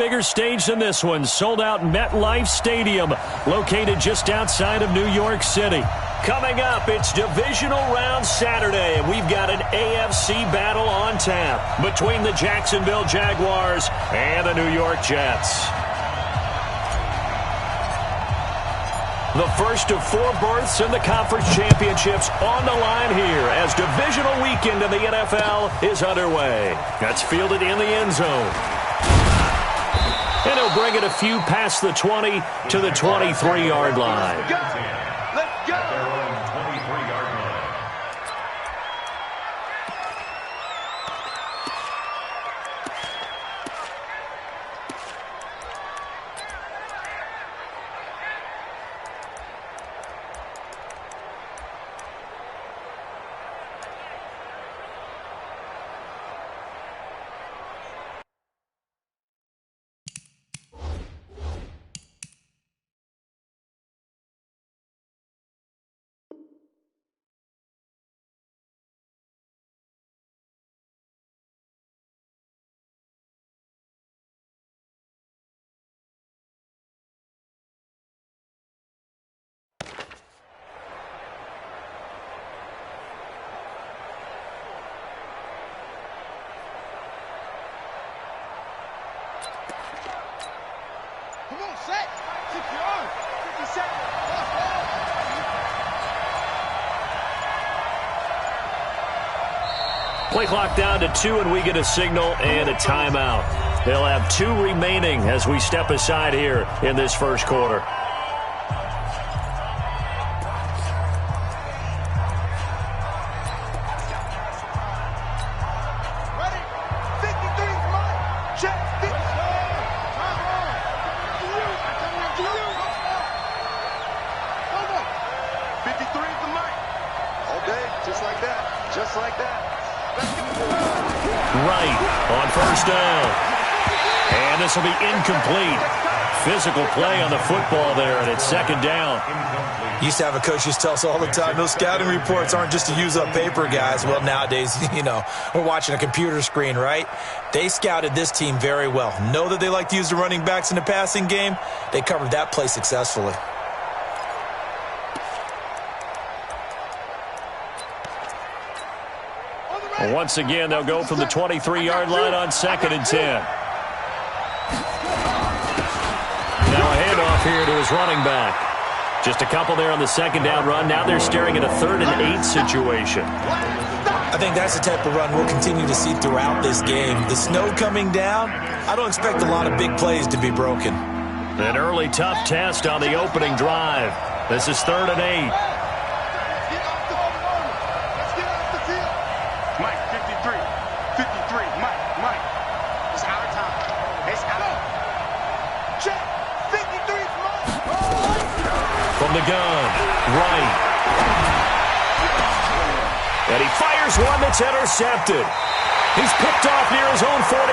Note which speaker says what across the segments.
Speaker 1: Bigger stage than this one, sold out MetLife Stadium, located just outside of New York City. Coming up, it's Divisional Round Saturday, and we've got an AFC battle on tap between the Jacksonville Jaguars and the New York Jets. The first of 4 berths in the conference championships on the line here as divisional weekend in the NFL is underway. That's fielded in the end zone. And he'll bring it a few past the 20 to the 23-yard line.
Speaker 2: Let's go! Come on, set. 6 yards. 50 seconds.
Speaker 1: Play clock down to 2, and we get a signal and a timeout. They'll have 2 remaining as we step aside here in this first quarter. This will be incomplete. Physical play on the football there, and it's second down.
Speaker 3: Used to have a coach used to tell us all the time, those scouting reports aren't just to use up paper, guys. Well, nowadays, we're watching a computer screen, right? They scouted this team very well. Know that they like to use the running backs in the passing game. They covered that play successfully.
Speaker 1: Well, once again, they'll go from the 23-yard line on 2nd and 10. Now a handoff here to his running back. Just a couple there on the second down run. Now they're staring at a 3rd and 8 situation.
Speaker 3: I think that's the type of run we'll continue to see throughout this game. The snow coming down, I don't expect a lot of big plays to be broken.
Speaker 1: An early tough test on the opening drive. This is 3rd and 8.
Speaker 2: Mike, 53. 53. Mike. It's our time. It's our. Check. 53 is Mike.
Speaker 1: From the gun, right. And he fires one that's intercepted. He's picked off near his own 48,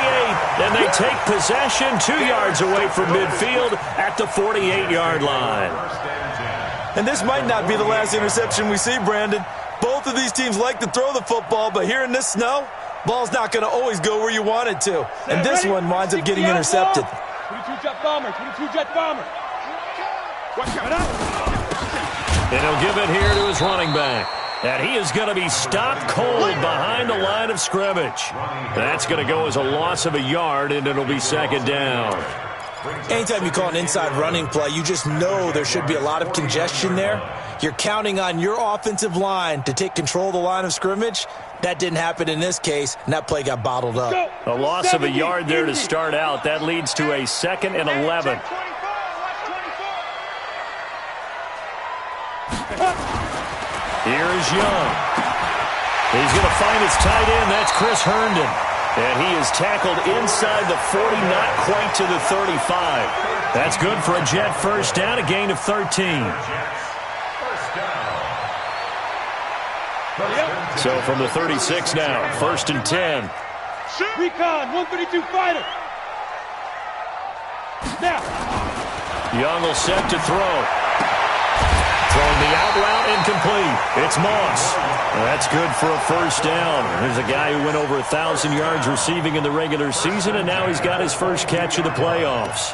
Speaker 1: and they take possession 2 yards away from midfield at the 48-yard line.
Speaker 3: And this might not be the last interception we see, Brandon. Both of these teams like to throw the football, but here in this snow, ball's not going to always go where you want it to. And this one winds up getting intercepted.
Speaker 2: 22-jet bomber, 22-jet bomber.
Speaker 1: And he'll give it here to his running back. And he is going to be stopped cold behind the line of scrimmage. That's going to go as a loss of a yard, and it'll be second down.
Speaker 3: Anytime you call an inside running play, you just know there should be a lot of congestion there. You're counting on your offensive line to take control of the line of scrimmage. That didn't happen in this case, and that play got bottled up.
Speaker 1: A loss of a yard there to start out. That leads to a 2nd and 11. Here is Young. He's going to find his tight end. That's Chris Herndon. And he is tackled inside the 40, not quite to the 35. That's good for a Jet first down, a gain of 13. So from the 36 now, 1st and 10.
Speaker 2: Recon, 132 fighter. Now.
Speaker 1: Young will set to throw. Throwing the out route incomplete. It's Moss. That's good for a first down. There's a guy who went over 1,000 yards receiving in the regular season, and now he's got his first catch of the playoffs.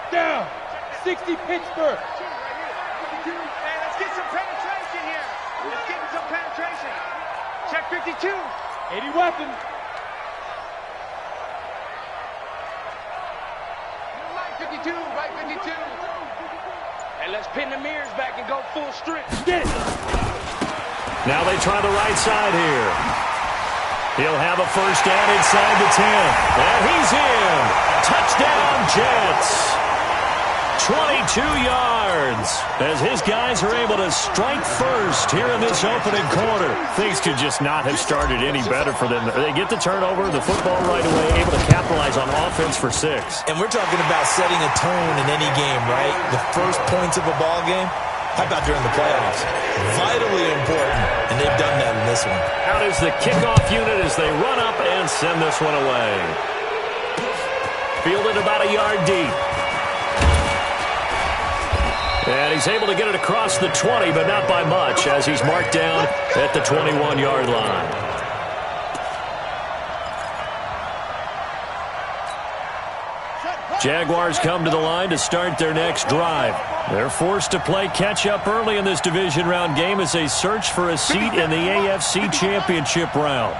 Speaker 2: Down. 60 Pittsburgh. Hey, let's get some penetration here. Let's get some penetration. Check 52. 80 weapon. Right 52. Right 52. Hey, let's pin the mirrors back and go full strength. Get it.
Speaker 1: Now they try the right side here. He'll have a first down inside the 10. And he's in. Touchdown, Jets. 22 yards as his guys are able to strike first here in this opening quarter. Things could just not have started any better for them. They get the turnover, the football right away, able to capitalize on offense for 6.
Speaker 3: And we're talking about setting a tone in any game, right? The first points of a ball game. How about during the playoffs? Vitally important, and they've done that in this one.
Speaker 1: Out is the kickoff unit as they run up and send this one away. Fielded about a yard deep. And he's able to get it across the 20, but not by much, as he's marked down at the 21-yard line. Jaguars come to the line to start their next drive. They're forced to play catch-up early in this division round game as they search for a seat in the AFC Championship round.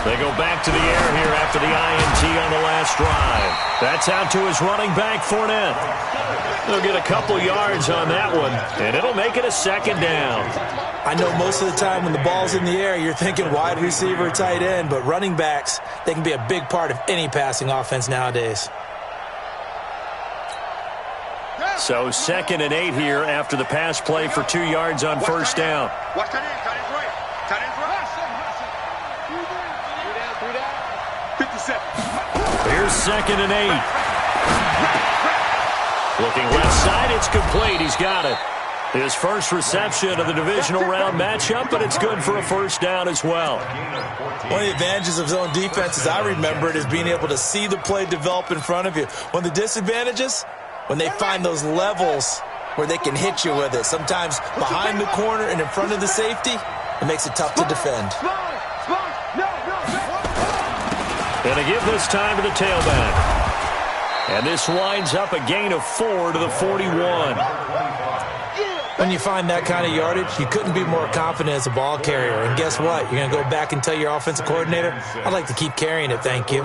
Speaker 1: They go back to the air here after the INT on the last drive. That's out to his running back, Fournette. They'll get a couple yards on that one, and it'll make it a second down.
Speaker 3: I know most of the time when the ball's in the air, you're thinking wide receiver, tight end, but running backs, they can be a big part of any passing offense nowadays.
Speaker 1: So 2nd and 8 here after the pass play for 2 yards on first down.
Speaker 2: Watch that in. Cut his right. Cut his right. 57.
Speaker 1: Here's 2nd and 8. Looking left side, it's complete. He's got it. His first reception of the divisional round matchup, but it's good for a first down as well.
Speaker 3: One of the advantages of zone defense, as I remember it, is being able to see the play develop in front of you. One of the disadvantages, when they find those levels where they can hit you with it. Sometimes behind the corner and in front of the safety, it makes it tough to defend.
Speaker 1: And to give this time to the tailback. And this winds up a gain of 4 to the 41.
Speaker 3: When you find that kind of yardage, you couldn't be more confident as a ball carrier. And guess what? You're going to go back and tell your offensive coordinator, I'd like to keep carrying it, thank you.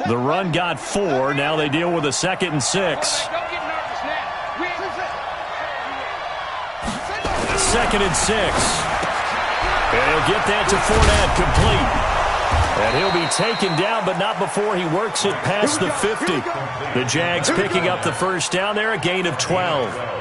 Speaker 1: The run got 4. Now they deal with a 2nd and 6. 2nd and 6. And he'll get that to Fournette, complete. And he'll be taken down, but not before he works it past the 50. The Jags picking up the first down there, a gain of 12.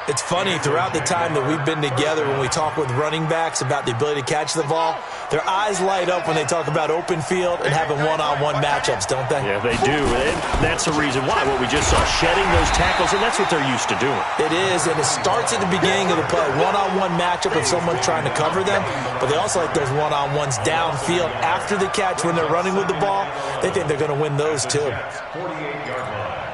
Speaker 3: It's funny, throughout the time that we've been together, when we talk with running backs about the ability to catch the ball, their eyes light up when they talk about open field and having one-on-one matchups, don't they?
Speaker 1: Yeah, they do. And that's the reason why. What we just saw, shedding those tackles, and that's what they're used to doing.
Speaker 3: It is, and it starts at the beginning of the play. One-on-one matchup if someone's trying to cover them, but they also like those one-on-ones downfield after the catch when they're running with the ball. They think they're going to win those too.
Speaker 2: 48-yard line.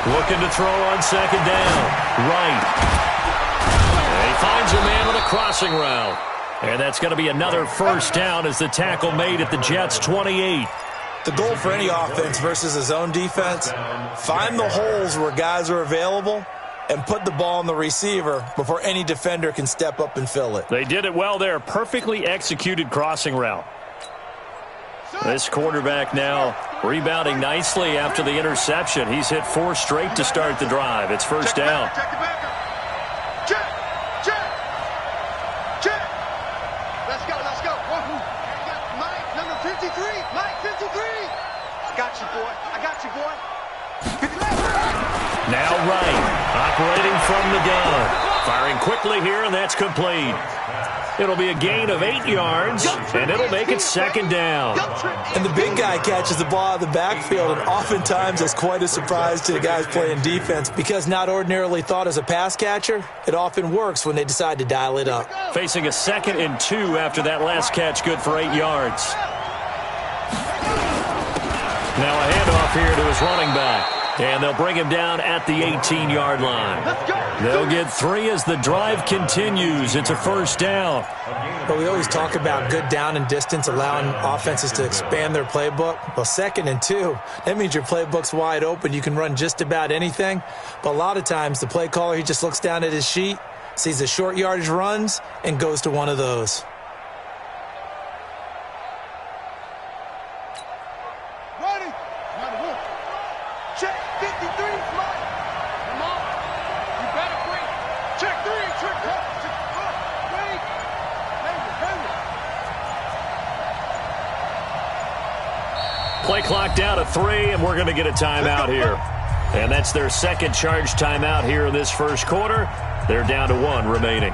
Speaker 1: Looking to throw on 2nd down. Right. And he finds a man with a crossing route. And that's going to be another first down as the tackle made at the Jets' 28.
Speaker 3: The goal for any offense versus a zone defense, find the holes where guys are available and put the ball on the receiver before any defender can step up and fill it.
Speaker 1: They did it well there. Perfectly executed crossing route. This quarterback now Rebounding nicely after the interception. He's hit 4 straight to start the drive. It's first down.
Speaker 2: Check the backup. Check. Let's go. Mike, number 53. Mike, 53. I got you, boy.
Speaker 1: Now Wright, operating from the gun. Firing quickly here, and that's complete. It'll be a gain of 8 yards, and it'll make it second down.
Speaker 3: And the big guy catches the ball out of the backfield, and oftentimes that's quite a surprise to the guys playing defense because not ordinarily thought as a pass catcher, it often works when they decide to dial it up.
Speaker 1: Facing a 2nd and 2 after that last catch, good for 8 yards. Now a handoff here to his running back. And they'll bring him down at the 18-yard line. They'll get 3 as the drive continues. It's a first down.
Speaker 3: But we always talk about good down and distance, allowing offenses to expand their playbook. Well, 2nd and 2, that means your playbook's wide open. You can run just about anything. But a lot of times the play caller, he just looks down at his sheet, sees the short yardage runs, and goes to one of those.
Speaker 1: Play clock down to 3, and we're going to get a timeout here. And that's their second charge timeout here in this first quarter. They're down to 1 remaining.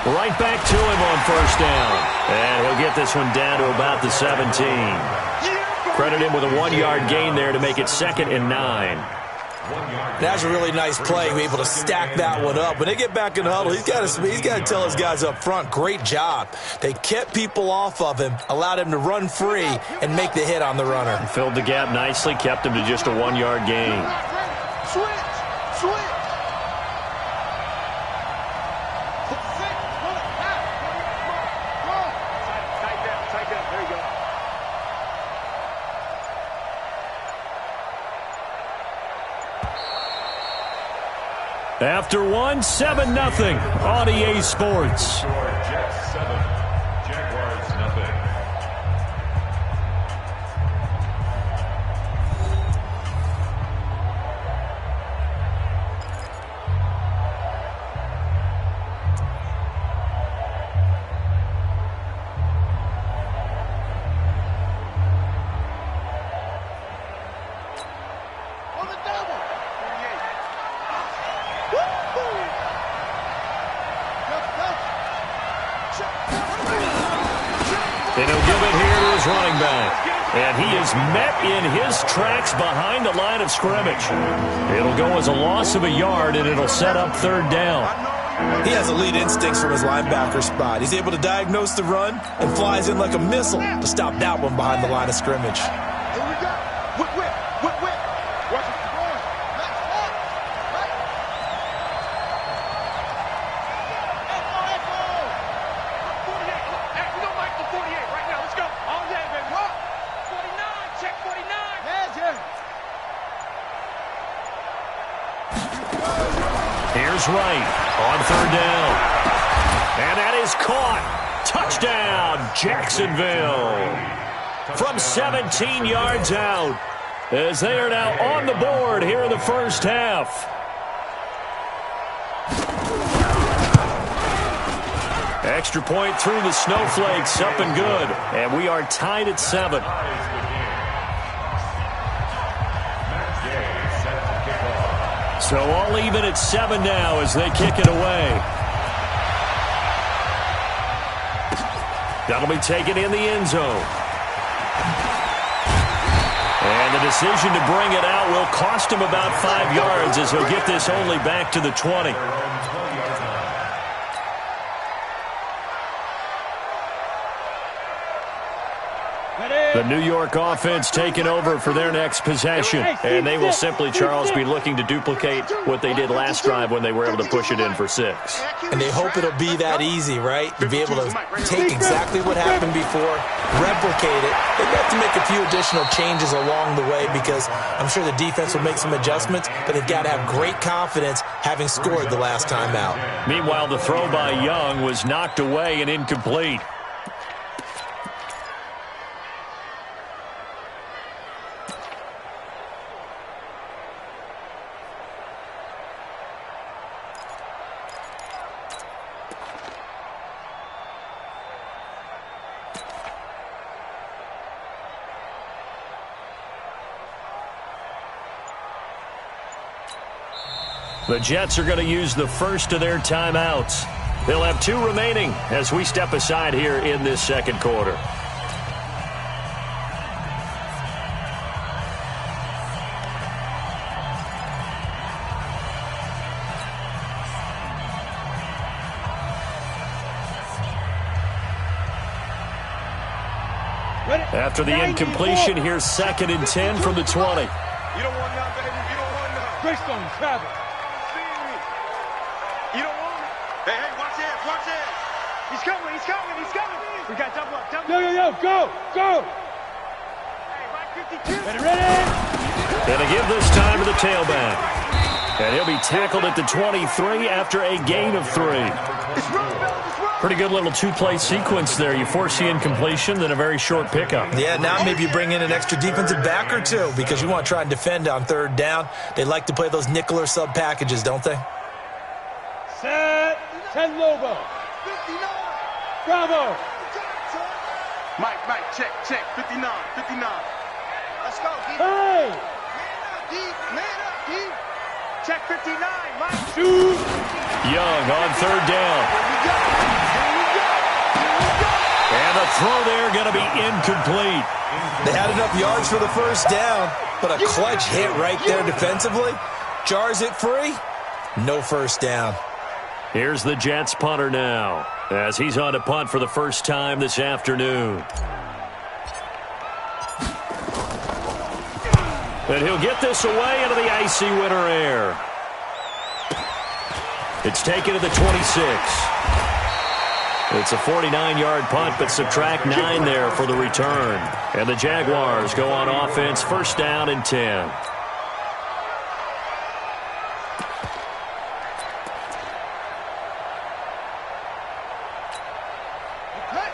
Speaker 1: Right back to him on first down. And he'll get this one down to about the 17. Credit him with a 1-yard gain there to make it 2nd and 9.
Speaker 3: That's a really nice play. Be able to stack that one up. When they get back in the huddle, he's got to tell his guys up front, great job. They kept people off of him, allowed him to run free, and make the hit on the runner.
Speaker 1: Filled the gap nicely, kept him to just a 1-yard gain.
Speaker 2: Switch.
Speaker 1: After 1, 7-0 on EA Sports.
Speaker 4: Jets 7, Jaguars nothing.
Speaker 1: And he'll give it here to his running back. And he is met in his tracks behind the line of scrimmage. It'll go as a loss of a yard, and it'll set up 3rd down.
Speaker 3: He has elite instincts from his linebacker spot. He's able to diagnose the run and flies in like a missile to stop that one behind the line of scrimmage.
Speaker 2: Here we go. Whip. Watch it.
Speaker 1: Here's Wright on 3rd down. And that is caught. Touchdown, Jacksonville. From 17 yards out, as they are now on the board here in the first half. Extra point through the snowflakes, up and good. And we are tied at 7. So all even at 7 now as they kick it away. That'll be taken in the end zone. And the decision to bring it out will cost him about 5 yards as he'll get this only back to the 20.
Speaker 2: Ready?
Speaker 1: The New York offense taking over for their next possession. And they will simply, Charles, be looking to duplicate what they did last drive when they were able to push it in for 6.
Speaker 3: And they hope it'll be that easy, right? To be able to take exactly what happened before, replicate it. They've got to make a few additional changes along the way because I'm sure the defense will make some adjustments, but they've got to have great confidence having scored the last time out.
Speaker 1: Meanwhile, the throw by Young was knocked away and incomplete. The Jets are going to use the first of their timeouts. They'll have 2 remaining as we step aside here in this second quarter. After the incompletion, here's 2nd and 10 from the 20.
Speaker 2: You don't want none, baby. You don't want none. Greystone, Travis. You don't want it. Hey, watch this, watch this. He's coming, he's coming, he's coming. We got double up, double up. Yo, go, go. Hey, right 52. Ready.
Speaker 1: And to give this time to the tailback. And he'll be tackled at the 23 after a gain of 3.
Speaker 2: It's run, fellas, it's run.
Speaker 1: Pretty good little 2-play sequence there. You force the incompletion, then a very short pickup.
Speaker 3: Yeah, now maybe you bring in an extra defensive back or 2 because you want to try and defend on 3rd down. They like to play those nickel or sub packages, don't they?
Speaker 2: Set. 10 Lobo. 59. Bravo.
Speaker 5: Mike, check. 59.
Speaker 2: Let's go, D. Hey. Man up, D. Check 59, Mike. Shoot.
Speaker 1: Young on 3rd down. And the throw there going to be incomplete.
Speaker 3: They had enough yards for the 1st down, but a clutch hit right there defensively. Jars it free. No 1st down.
Speaker 1: Here's the Jets punter now as he's on to punt for the first time this afternoon. And he'll get this away into the icy winter air. It's taken to the 26. It's a 49-yard punt, but subtract 9 there for the return. And the Jaguars go on offense, 1st down and 10.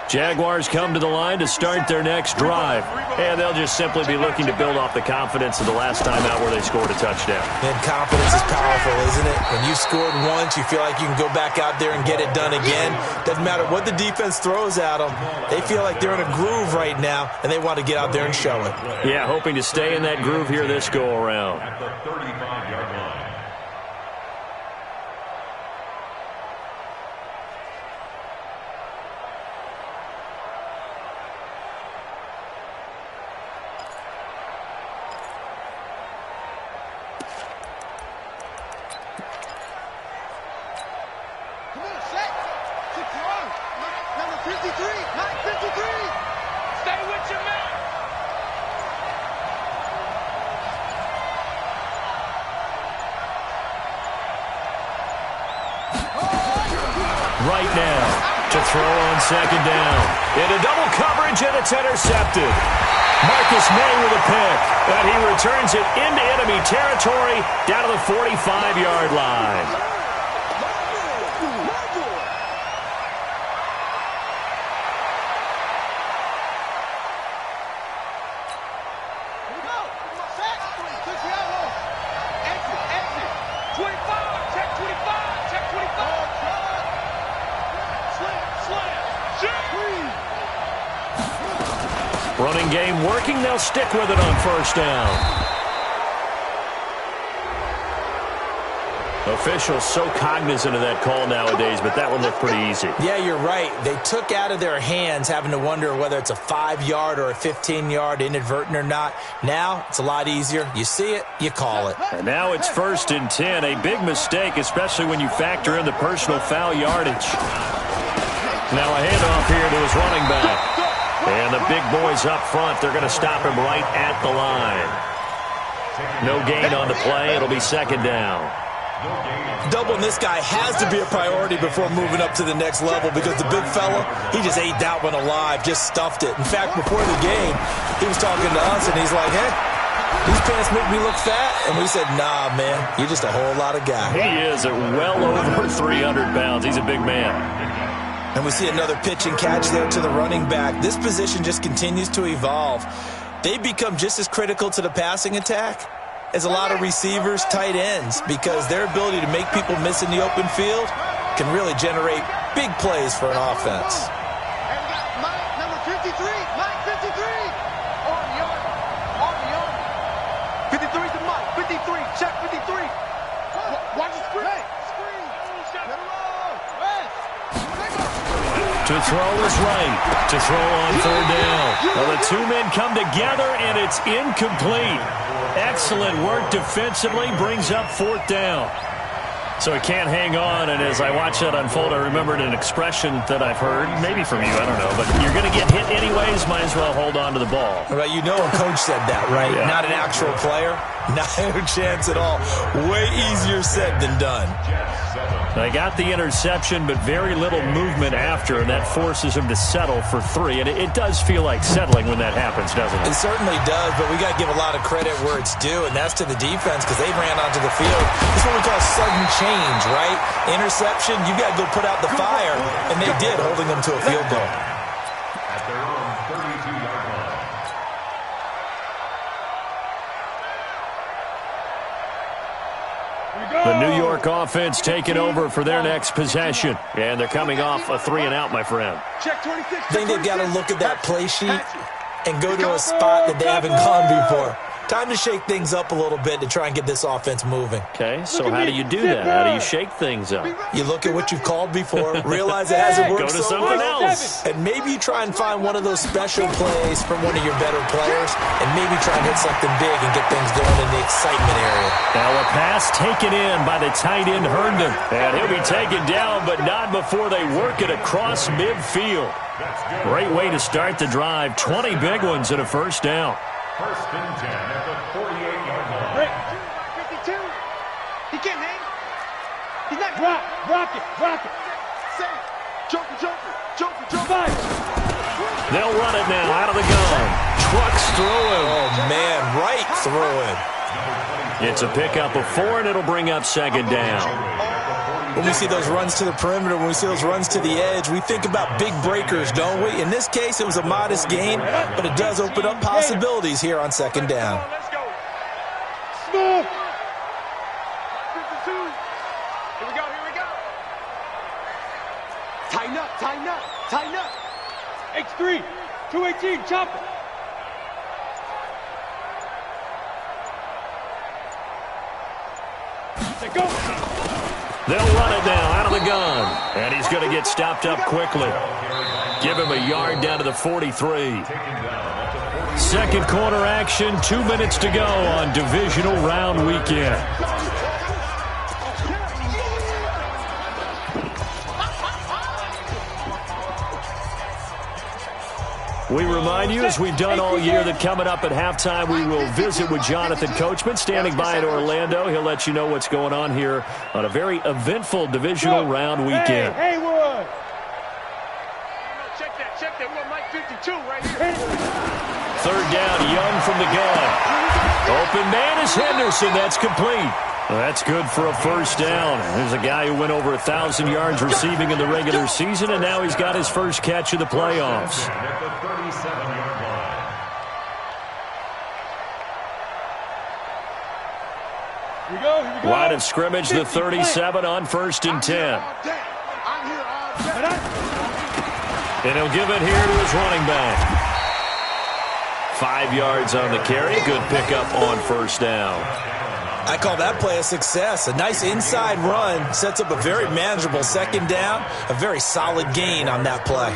Speaker 1: Jaguars come to the line to start their next drive. And they'll just simply be looking to build off the confidence of the last time out where they scored a touchdown.
Speaker 3: And confidence is powerful, isn't it? When you scored once, you feel like you can go back out there and get it done again. Doesn't matter what the defense throws at them. They feel like they're in a groove right now, and they want to get out there and show it.
Speaker 1: Yeah, hoping to stay in that groove here this go-around.
Speaker 4: At the 35-yard line.
Speaker 1: Right now to throw on 2nd down. Into double coverage, and it's intercepted. Marcus May with a pick, but he returns it into enemy territory down to the 45-yard line. Running game working. They'll stick with it on 1st down. Officials so cognizant of that call nowadays, but that one looked pretty easy.
Speaker 3: Yeah, you're right. They took out of their hands having to wonder whether it's a 5-yard or a 15-yard inadvertent or not. Now it's a lot easier. You see it, you call it.
Speaker 1: And now it's 1st and 10. A big mistake, especially when you factor in the personal foul yardage. Now a handoff here to his running back. And the big boys up front, they're going to stop him right at the line. No gain on the play. It'll be second down.
Speaker 3: Doubling this guy has to be a priority before moving up to the next level because the big fella, he just ate that one alive, just stuffed it. In fact, before the game, he was talking to us, and he's like, hey, these pants make me look fat. And we said, nah, man, you're just a whole lot of guy.
Speaker 1: He is at well over 300 pounds. He's a big man.
Speaker 3: And we see another pitch and catch there to the running back. This position just continues to evolve. They become just as critical to the passing attack as a lot of receivers, tight ends, because their ability to make people miss in the open field can really generate big plays for an offense.
Speaker 2: And we got Mike, number 53. Mike, 53. On the arm. 53 to Mike. 53. Check 53. Watch the screen. Screen. Get him on.
Speaker 1: To throw is right. To throw on third down. Well, the two men come together, and it's incomplete. Excellent work defensively. Brings up fourth down. So he can't hang on, and as I watch that unfold, I remembered an expression that I've heard, maybe from you, I don't know, but you're going to get hit anyways, might as well hold on to the ball.
Speaker 3: Right, you know a coach said that, right?
Speaker 1: Yeah.
Speaker 3: Not an actual player. Not a chance at all. Way easier said than done.
Speaker 1: They got the interception, but very little movement after, and that forces him to settle for three. And it does feel like settling when that happens, doesn't it?
Speaker 3: It certainly does, but we got to give a lot of credit where it's due, and that's to the defense because they ran onto the field. It's what we call sudden change, right? Interception, you got to go put out the fire, and they did, holding them to a field goal.
Speaker 4: At their own 32-yard line.
Speaker 1: The New York offense taking over for their next possession. And they're coming off a 3-and-out, my friend.
Speaker 2: Check 26.
Speaker 3: I think they've got to look at that play sheet and go to a spot that they haven't gone before. Time to shake things up a little bit to try and get this offense moving.
Speaker 1: Okay, so how do you do that? How do you shake things up?
Speaker 3: You look at what you've called before, realize it hasn't worked
Speaker 1: Go to
Speaker 3: so
Speaker 1: something
Speaker 3: well,
Speaker 1: else.
Speaker 3: and maybe you try and find one of those special plays from one of your better players, and maybe try and hit something big and get things going in the excitement area.
Speaker 1: Now a pass taken in by the tight end Herndon. And he'll be taken down, but not before they work it across midfield. Great way to start the drive. 20 big ones and a first down.
Speaker 4: First and 10 at the 48-yard line.
Speaker 2: 52. He can't hang. He's not. Rock it. Safe. Joker.
Speaker 1: They'll run it now out of the gun. Trucks through him.
Speaker 3: Oh, man, right through him.
Speaker 1: It's a pickup of 4, and it'll bring up second down.
Speaker 3: When we see those runs to the perimeter, when we see those runs to the edge, we think about big breakers, don't we? In this case, it was a modest gain, but it does open up possibilities here on second down.
Speaker 2: Let's go. Smooth. 52. Here we go. Tighten up. X3. 218. Chopper. Let's go.
Speaker 1: They'll run it now out of the gun. And he's going to get stopped up quickly. Give him a yard down to the 43. Second quarter action, 2 minutes to go on divisional round weekend. We remind you, as we've done all year, that coming up at halftime, we will visit with Jonathan Coachman, standing by in Orlando. He'll let you know what's going on here on a very eventful divisional round weekend.
Speaker 2: Hey, Haywood. Check that. We got Mike 52 right here.
Speaker 1: Third down, Young from the gun. Open man is Henderson. That's complete. Well, that's good for a first down. There's a guy who went over 1,000 yards receiving in the regular season, and now he's got his first catch of the playoffs.
Speaker 4: At the 37-yard line.
Speaker 2: Here we go.
Speaker 1: Line of scrimmage, the 37 on first and 10.
Speaker 2: I'm here all day.
Speaker 1: And he'll give it here to his running back. 5 yards on the carry. Good pickup on first down.
Speaker 3: I call that play a success. A nice inside run sets up a very manageable second down. A very solid gain on that play.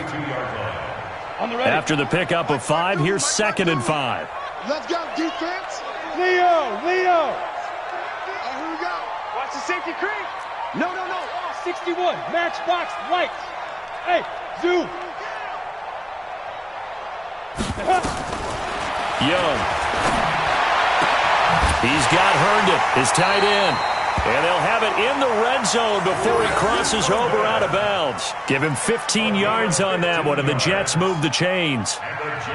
Speaker 1: After the pickup of 5, here's second and 5.
Speaker 2: Let's go, defense. Leo. Here we go. Watch the safety creep. No. 61. Matchbox lights. Hey, zoom.
Speaker 1: Young. He's got Herndon, his tight end. And they'll have it in the red zone before he crosses over out of bounds. Give him 15 yards on that one, and the Jets move the chains.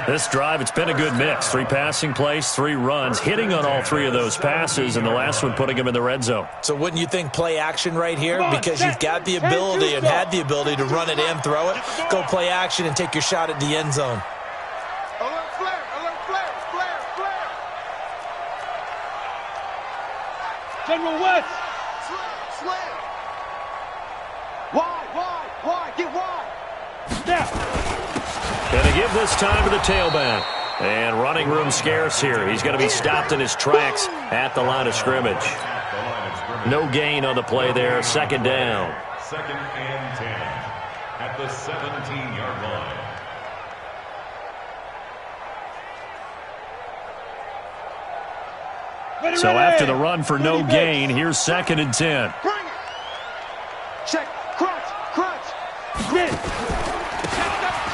Speaker 1: This drive, it's been a good mix. 3 passing plays, 3 runs, hitting on all 3 of those passes, and the last one putting him in the red zone.
Speaker 3: So wouldn't you think play action right here? Because you've got the ability and had the ability to run it and throw it. Go play action and take your shot at the end zone.
Speaker 5: Alert flare, alert flare, flare, flare.
Speaker 2: General West.
Speaker 5: Slam. Wide, get wide.
Speaker 2: Down.
Speaker 1: Going to give this time to the tailback. And running room scarce here. He's going to be stopped in his tracks at the line of scrimmage. No gain on the play there. Second down.
Speaker 4: 2nd and 10 at the 17-yard line.
Speaker 1: So after the run for no gain, here's 2nd and 10.
Speaker 5: Bring it. Check, crunch.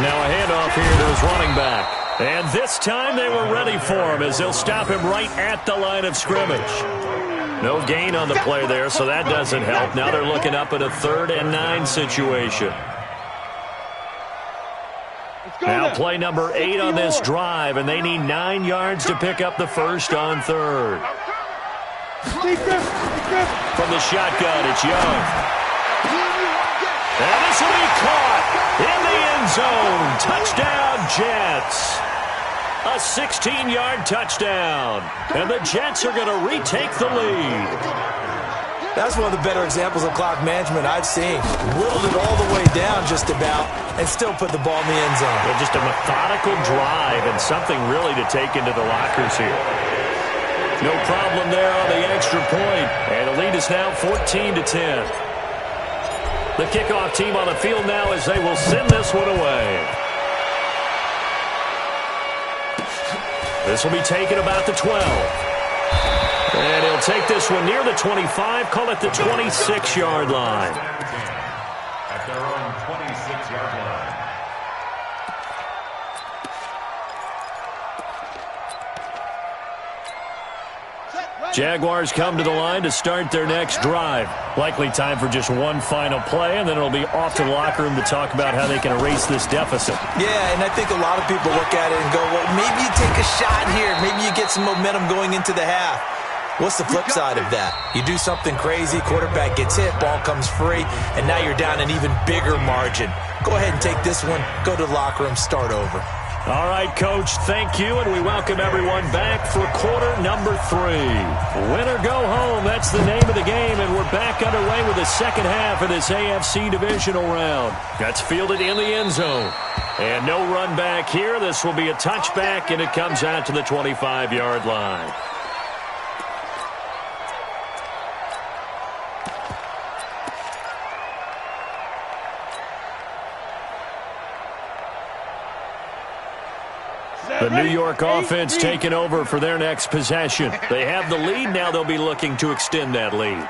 Speaker 1: Now a handoff here to his running back. And this time they were ready for him as they'll stop him right at the line of scrimmage. No gain on the play there, so that doesn't help. Now they're looking up at a 3rd and 9 situation. Now play number 8 on this drive, and they need 9 yards to pick up the first on 3rd. From the shotgun, it's Young. And this will be caught in the end zone. Touchdown, Jets. A 16-yard touchdown. And the Jets are going to retake the lead.
Speaker 3: That's one of the better examples of clock management I've seen. Whittled it all the way down just about and still put the ball in the end zone.
Speaker 1: Well, just a methodical drive and something really to take into the lockers here. No problem there on the extra point. And the lead is now 14-10. The kickoff team on the field now as they will send this one away. This will be taken about the 12. And he'll take this one near the 25, call it the 26-yard line.
Speaker 4: At their own 26-yard line.
Speaker 1: Jaguars come to the line to start their next drive. Likely time for just one final play, and then it'll be off to the locker room to talk about how they can erase this deficit.
Speaker 3: Yeah, and I think a lot of people look at it and go, well, maybe you take a shot here. Maybe you get some momentum going into the half. What's the flip side of that? You do something crazy, quarterback gets hit, ball comes free, and now you're down an even bigger margin. Go ahead and take this one, go to the locker room, start over.
Speaker 1: All right, Coach, thank you, and we welcome everyone back for quarter number 3. Win or go home, that's the name of the game, and we're back underway with the second half of this AFC divisional round. That's fielded in the end zone. And no run back here. This will be a touchback, and it comes out to the 25-yard line. The New York offense taking over for their next possession. They have the lead. Now they'll be looking to extend that lead.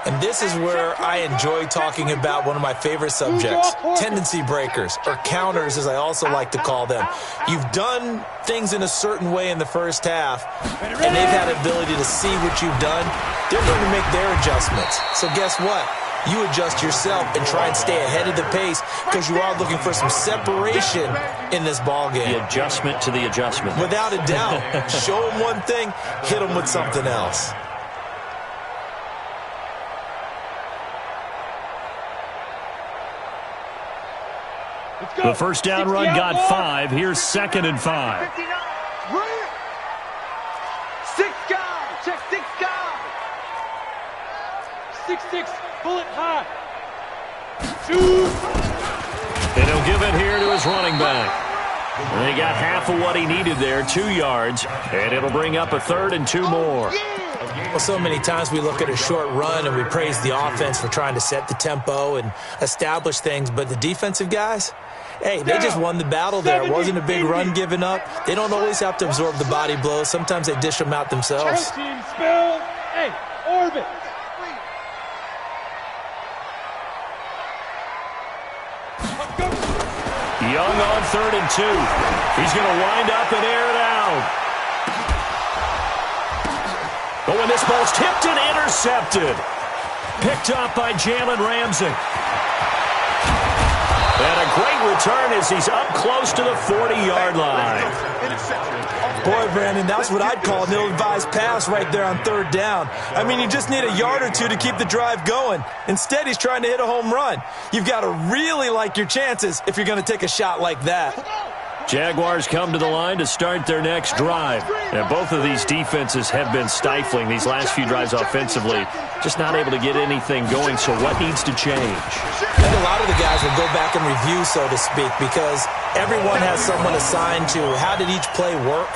Speaker 3: And this is where I enjoy talking about one of my favorite subjects, tendency breakers, or counters as I also like to call them. You've done things in a certain way in the first half, and they've had the ability to see what you've done. They're going to make their adjustments. So guess what? You adjust yourself and try and stay ahead of the pace because you are looking for some separation in this ball game.
Speaker 1: The adjustment to the adjustment.
Speaker 3: Without a doubt. Show them one thing, hit them with something else.
Speaker 1: The first down run got 5. Here's 2nd and 5.
Speaker 5: 6 guy. Check 6 guy.
Speaker 2: 6'6", bullet high. Shoot.
Speaker 1: And he'll give it here to his running back. And he got half of what he needed there, 2 yards. And it'll bring up a 3rd and 2 more.
Speaker 3: Well, so many times we look at a short run and we praise the offense for trying to set the tempo and establish things. But the defensive guys, hey, they just won the battle there. It wasn't a big run given up. They don't always have to absorb the body blows. Sometimes they dish them out themselves.
Speaker 2: Team spell. Hey, orbit.
Speaker 1: Young on 3rd and 2. He's going to wind up and air it out. Oh, and this ball's tipped and intercepted. Picked up by Jalen Ramsey. And a great return as he's up close to the 40-yard line.
Speaker 3: Boy, Brandon, that's what I'd call an ill-advised pass right there on 3rd down. I mean, you just need a yard or two to keep the drive going. Instead, he's trying to hit a home run. You've got to really like your chances if you're going to take a shot like that.
Speaker 1: Jaguars come to the line to start their next drive. And both of these defenses have been stifling these last few drives offensively. Just not able to get anything going, so what needs to change?
Speaker 3: I think a lot of the guys will go back and review, so to speak, because everyone has someone assigned to how did each play work.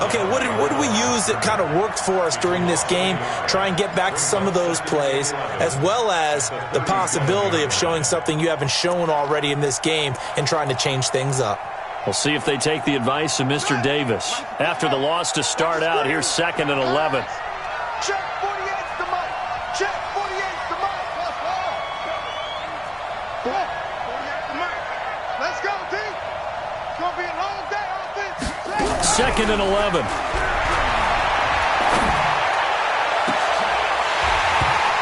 Speaker 3: Okay, what did we use that kind of worked for us during this game? Try and get back to some of those plays, as well as the possibility of showing something you haven't shown already in this game and trying to change things up.
Speaker 1: We'll see if they take the advice of Mr. Davis. After the loss to start out, here's 2nd and 11.
Speaker 5: Check 48's the mic. Check 48's the mic. 48's the mic. Let's go, D. It's going to be a long day offense.
Speaker 1: 2nd and 11.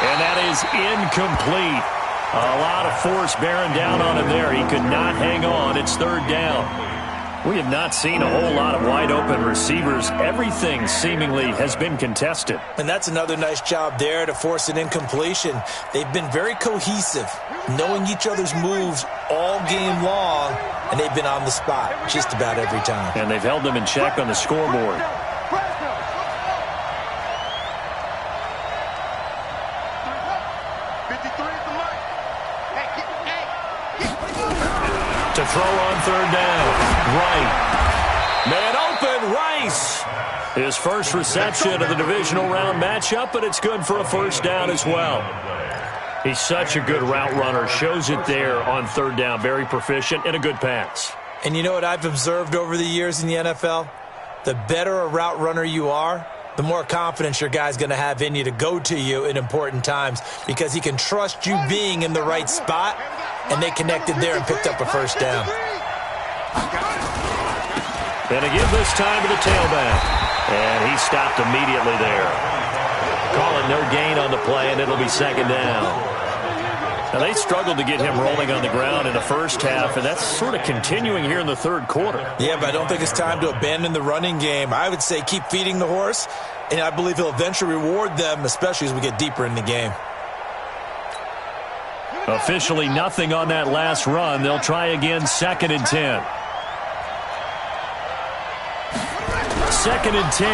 Speaker 1: And that is incomplete. A lot of force bearing down on him there. He could not hang on. It's 3rd down. We have not seen a whole lot of wide-open receivers. Everything seemingly has been contested.
Speaker 3: And that's another nice job there to force an incompletion. They've been very cohesive, knowing each other's moves all game long, and they've been on the spot just about every time.
Speaker 1: And they've held them in check on the scoreboard. To throw on 3rd down. Right. Man open, Rice. His first reception of the divisional round matchup, but it's good for a 1st down as well. He's such a good route runner. Shows it there on 3rd down. Very proficient and a good pass.
Speaker 3: And you know what I've observed over the years in the NFL? The better a route runner you are, the more confidence your guy's going to have in you to go to you in important times because he can trust you being in the right spot, and they connected there and picked up a 1st down.
Speaker 1: And again this time to the tailback. And he stopped immediately there. Calling no gain on the play, and it'll be 2nd down. Now, they struggled to get him rolling on the ground in the first half, and that's sort of continuing here in the 3rd quarter.
Speaker 3: Yeah, but I don't think it's time to abandon the running game. I would say keep feeding the horse, and I believe he'll eventually reward them, especially as we get deeper in the game.
Speaker 1: Officially nothing on that last run. They'll try again 2nd and 10. 2nd and 10.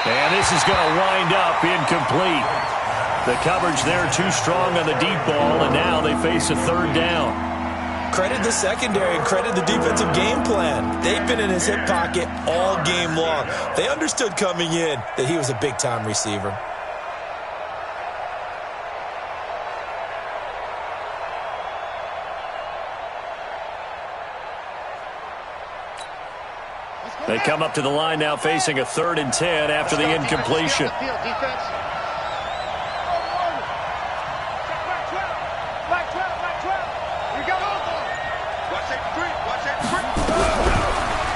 Speaker 1: And this is going to wind up incomplete. The coverage there too strong on the deep ball, and now they face a 3rd down.
Speaker 3: Credit the secondary and credit the defensive game plan. They've been in his hip pocket all game long. They understood coming in that he was a big-time receiver.
Speaker 1: They come up to the line now facing a 3rd and 10 after the incompletion.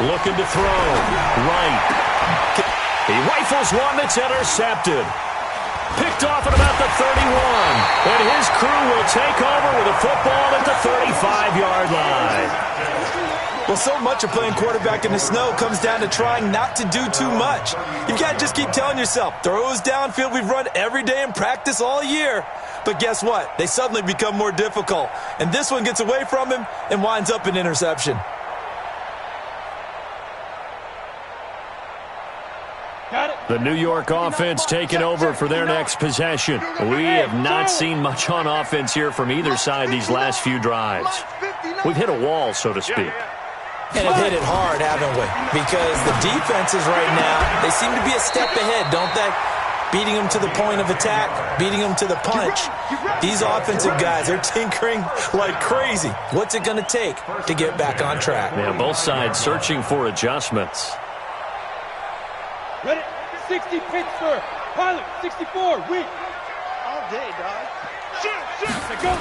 Speaker 1: Looking to throw. Right. He rifles one that's intercepted. Picked off at about the 31. And his crew will take over with a football at the 35-yard line.
Speaker 3: Well, so much of playing quarterback in the snow comes down to trying not to do too much. You've got to just keep telling yourself, throws downfield we've run every day in practice all year. But guess what? They suddenly become more difficult. And this one gets away from him and winds up an interception.
Speaker 1: The New York offense taking over for their next possession. We have not seen much on offense here from either side these last few drives. We've hit a wall, so to speak.
Speaker 3: And have hit it hard, haven't we? Because the defenses right now, they seem to be a step ahead, don't they? Beating them to the point of attack, beating them to the punch. These offensive guys are tinkering like crazy. What's it going to take to get back on track?
Speaker 1: Yeah, both sides searching for adjustments.
Speaker 2: Ready? 60 Pittsburgh. Pilot, 64, weak.
Speaker 5: All day, dog.
Speaker 2: Shoot, shoot. Go.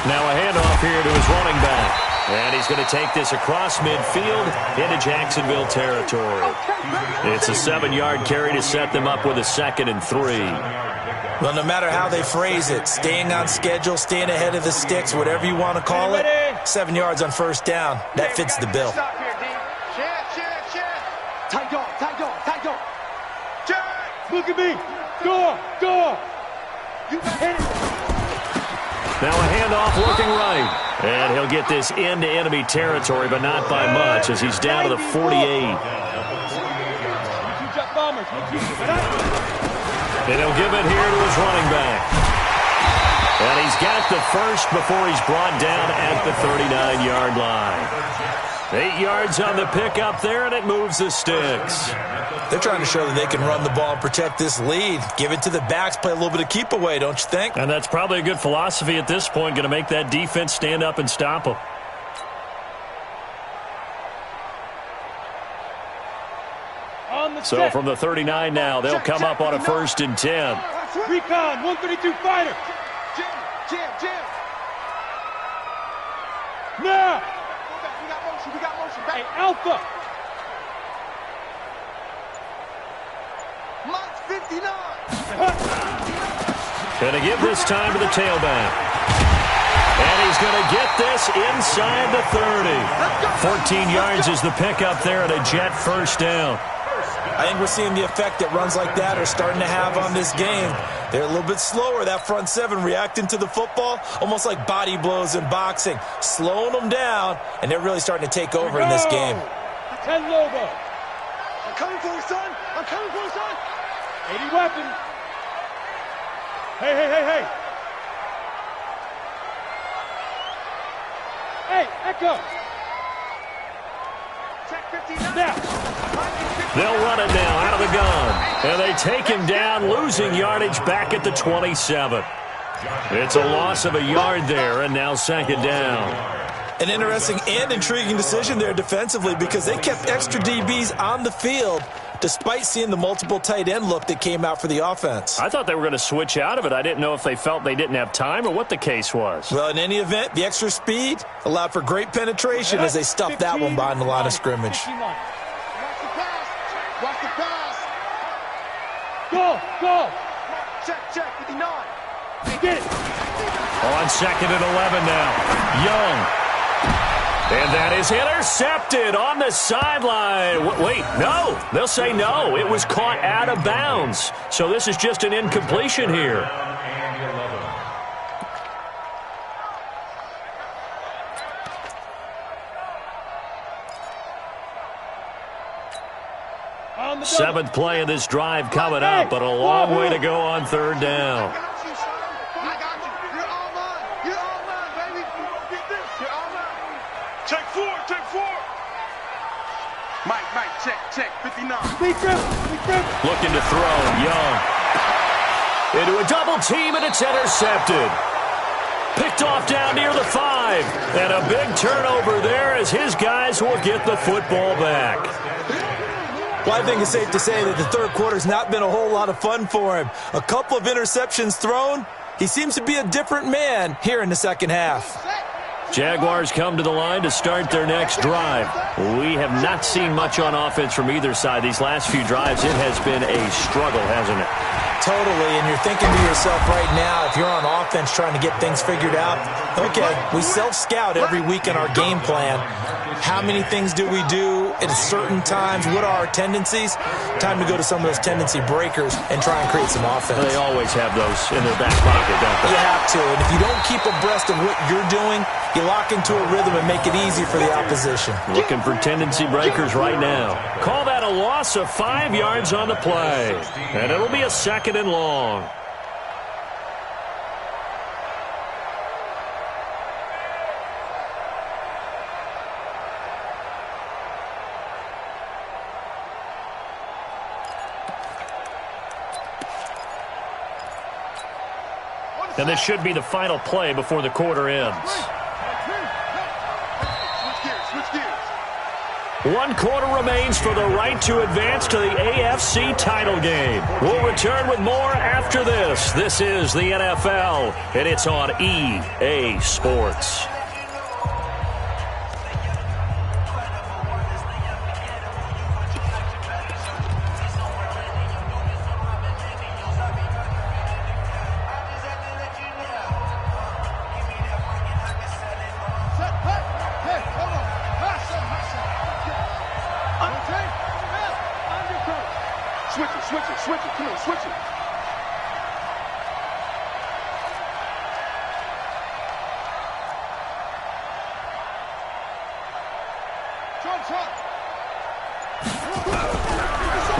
Speaker 1: Now a handoff here to his running back. And he's going to take this across midfield into Jacksonville territory. It's a 7-yard carry to set them up with a 2nd and 3.
Speaker 3: Well, no matter how they phrase it, staying on schedule, staying ahead of the sticks, whatever you want to call it, 7 yards on first down, that fits the bill.
Speaker 2: Look at me. Go. You hit it.
Speaker 1: Now a handoff looking right. And he'll get this into enemy territory, but not by much as he's down to the 48.
Speaker 2: And
Speaker 1: he'll give it here to his running back. And he's got the first before he's brought down at the 39-yard line. 8 yards on the pickup there, and it moves the sticks.
Speaker 3: They're trying to show that they can run the ball and protect this lead. Give it to the backs, play a little bit of keep away, don't you think?
Speaker 1: And that's probably a good philosophy at this point, going to make that defense stand up and stop them. So from the 39 now, they'll come up on a 1st and 10.
Speaker 2: Recon, 132 fighter. Jam. Now. We got motion. Hey, Alpha.
Speaker 5: Mike's 59.
Speaker 1: Going to give this time to the tailback. And he's going to get this inside the 30. 14 yards is the pickup there and a Jet first down.
Speaker 3: I think we're seeing the effect that runs like that are starting to have on this game. They're a little bit slower, that front 7, reacting to the football, almost like body blows in boxing, slowing them down, and they're really starting to take over in this game.
Speaker 2: 10 logo.
Speaker 5: I'm coming for you, son.
Speaker 2: 80 weapons. Hey. Hey, Echo.
Speaker 5: Check 59.
Speaker 2: Now.
Speaker 1: They'll run it now out of the gun. And they take him down, losing yardage back at the 27. It's a loss of a yard there, and now 2nd down.
Speaker 3: An interesting and intriguing decision there defensively because they kept extra DBs on the field despite seeing the multiple tight end look that came out for the offense.
Speaker 1: I thought they were going to switch out of it. I didn't know if they felt they didn't have time or what the case was.
Speaker 3: Well, in any event, the extra speed allowed for great penetration as they stuffed that one behind the line of scrimmage.
Speaker 5: Watch the pass.
Speaker 2: Go.
Speaker 5: Check, 59.
Speaker 2: Get it.
Speaker 1: On 2nd and 11 now. Young. And that is intercepted on the sideline. Wait, no. They'll say no. It was caught out of bounds. So this is just an incompletion here. Seventh play of this drive coming up, but a long way to go on 3rd down.
Speaker 5: I got you. You're all mine, baby. Get this. You're all mine. Take 4. Mike, check. 59.
Speaker 2: Speed grip.
Speaker 1: Looking to throw, Young. Into a double team, and it's intercepted. Picked off down near the 5. And a big turnover there as his guys will get the football back.
Speaker 3: Well, I think it's safe to say that the 3rd quarter's not been a whole lot of fun for him. A couple of interceptions thrown. He seems to be a different man here in the 2nd half.
Speaker 1: Jaguars come to the line to start their next drive. We have not seen much on offense from either side. These last few drives, it has been a struggle, hasn't it?
Speaker 3: Totally, and you're thinking to yourself right now, if you're on offense trying to get things figured out, okay, we self-scout every week in our game plan. How many things do we do at certain times? What are our tendencies? Time to go to some of those tendency breakers and try and create some offense.
Speaker 1: They always have those in their back pocket, don't they?
Speaker 3: You have to, and if you don't keep abreast of what you're doing, you lock into a rhythm and make it easy for the opposition.
Speaker 1: Looking for tendency breakers right now. Call that a loss of 5 yards on the play. And it'll be a 2nd and long. And this should be the final play before the quarter ends.
Speaker 5: Switch gears.
Speaker 1: 1 quarter remains for the right to advance to the AFC title game. We'll return with more after this. This is the NFL, and it's on EA Sports.
Speaker 5: Switch it, come on, switch it.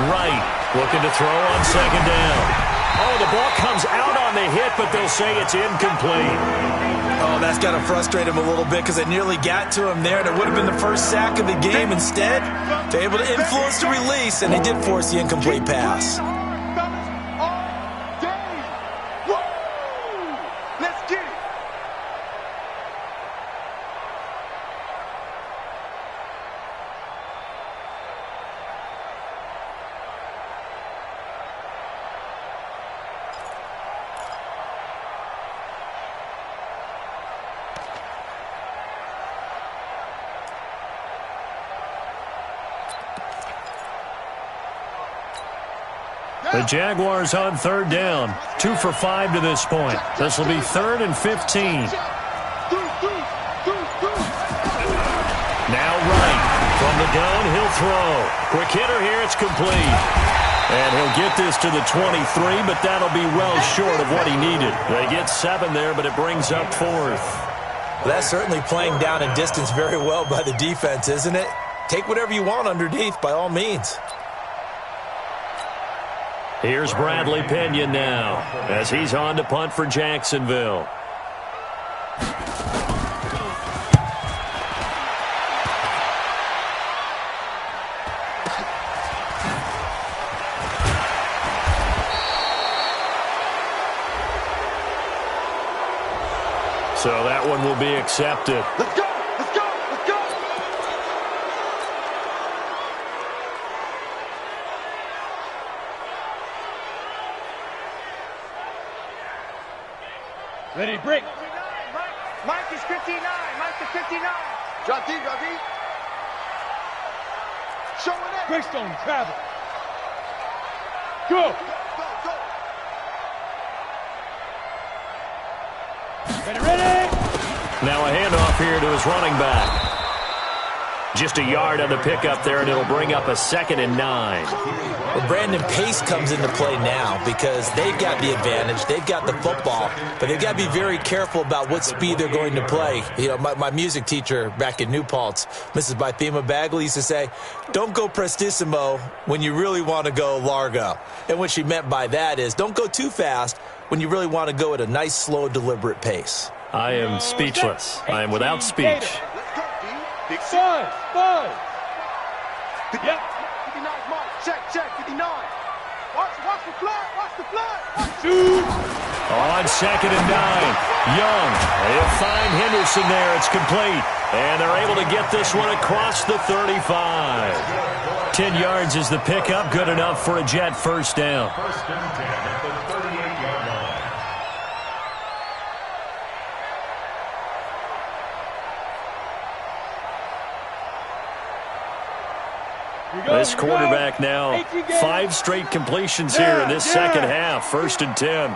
Speaker 1: Right, looking to throw on 2nd down. Oh, the ball comes out on the hit, but they'll say it's incomplete.
Speaker 3: Oh, that's got to frustrate him a little bit because it nearly got to him there, and it would have been the first sack of the game. Instead, they're able to influence the release, and they did force the incomplete pass.
Speaker 1: The Jaguars on 3rd down. 2 for 5 to this point. This will be 3rd and 15. Now right. From the gun, he'll throw. Quick hitter here, it's complete. And he'll get this to the 23, but that'll be well short of what he needed. They get 7 there, but it brings up 4th.
Speaker 3: That's certainly playing down and distance very well by the defense, isn't it? Take whatever you want underneath, by all means.
Speaker 1: Here's Bradley Pena now as he's on to punt for Jacksonville. So that one will be accepted.
Speaker 5: Let's go! Let's go! Let's go!
Speaker 2: Ready, break.
Speaker 5: Mike is 59. Mike is 59. Drop deep, drop deep. Show it up.
Speaker 2: Greystone, travel. Go.
Speaker 5: Go, go.
Speaker 2: Ready.
Speaker 1: Now a handoff here to his running back. Just a yard on the pickup there, and it'll bring up a 2nd and 9.
Speaker 3: Well, Brandon, pace comes into play now because they've got the advantage. They've got the football, but they've got to be very careful about what speed they're going to play. You know, my music teacher back in New Paltz, Mrs. Bythema Bagley, used to say, don't go prestissimo when you really want to go largo. And what she meant by that is don't go too fast when you really want to go at a nice, slow, deliberate pace.
Speaker 1: I am speechless. I am without speech.
Speaker 5: Let's go, D. Big
Speaker 2: Five. Yep.
Speaker 5: 59 Mark. Check. 59. Watch the flood. Watch the flood.
Speaker 2: Shoot.
Speaker 1: On 2nd and 9. Young. They'll find Henderson there. It's complete. And they're able to get this one across the 35. 10 yards is the pickup. Good enough for a Jet first down.
Speaker 4: 1st and 10 at the 38-yard line.
Speaker 1: This quarterback now 5 straight completions here in this second half. 1st and 10.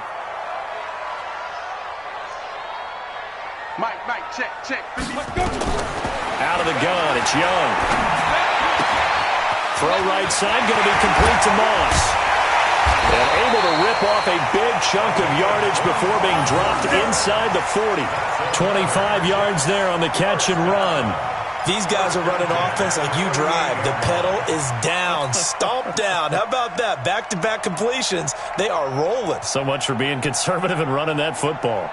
Speaker 5: Mike, check.
Speaker 1: Out of the gun, it's Young. Throw right side, going to be complete to Moss. And able to rip off a big chunk of yardage before being dropped inside the 40. 25 yards there on the catch and run.
Speaker 3: These guys are running offense like you drive. The pedal is down, stomped down. How about that? Back-to-back completions. They are rolling.
Speaker 1: So much for being conservative and running that football.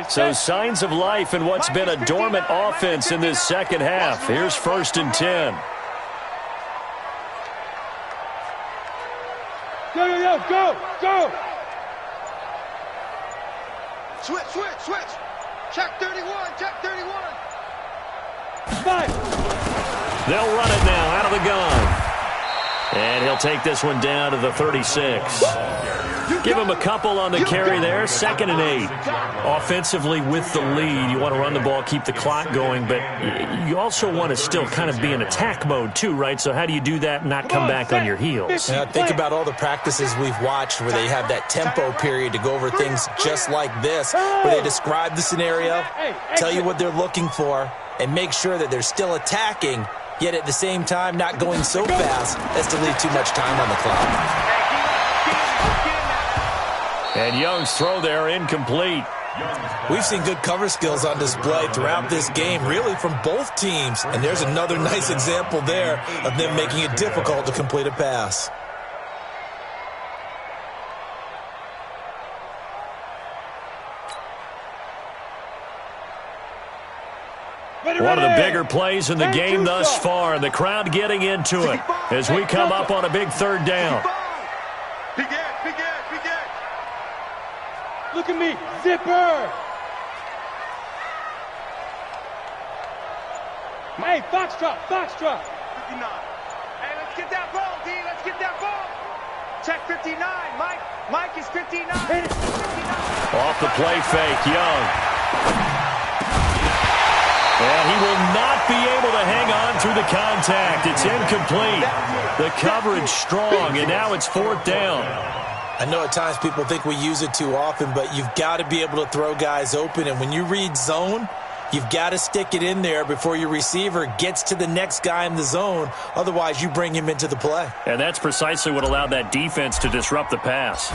Speaker 1: So signs of life in what's been a dormant offense in this second half. Here's 1st and 10.
Speaker 2: Go.
Speaker 5: Switch. Check 31. Check 31.
Speaker 2: 5.
Speaker 1: They'll run it now out of the gun. And he'll take this one down to the 36. Give him a couple on the carry there. 2nd and 8. Offensively with the lead, you want to run the ball, keep the clock going, but you also want to still kind of be in attack mode too, right? So how do you do that and not come back on your heels?
Speaker 3: Now, think about all the practices we've watched where they have that tempo period to go over things just like this, where they describe the scenario, tell you what they're looking for, and make sure that they're still attacking, yet at the same time not going so fast as to leave too much time on the clock.
Speaker 1: And Young's throw there incomplete.
Speaker 3: We've seen good cover skills on display throughout this game, really from both teams. And there's another nice example there of them making it difficult to complete a pass.
Speaker 1: One of the bigger plays in the game thus far, and the crowd getting into it as we come up on a big 3rd down.
Speaker 5: Big Ed.
Speaker 2: Look at me. Zipper. Hey, Foxtrot.
Speaker 5: 59. Hey, let's get that ball, D. Let's get that ball. Check 59. Mike is 59.
Speaker 1: Off the play fake, Young. And he will not be able to hang on through the contact. It's incomplete. The coverage strong, and now it's 4th down.
Speaker 3: I know at times people think we use it too often, but you've got to be able to throw guys open. And when you read zone, you've got to stick it in there before your receiver gets to the next guy in the zone. Otherwise, you bring him into the play.
Speaker 1: And that's precisely what allowed that defense to disrupt the pass.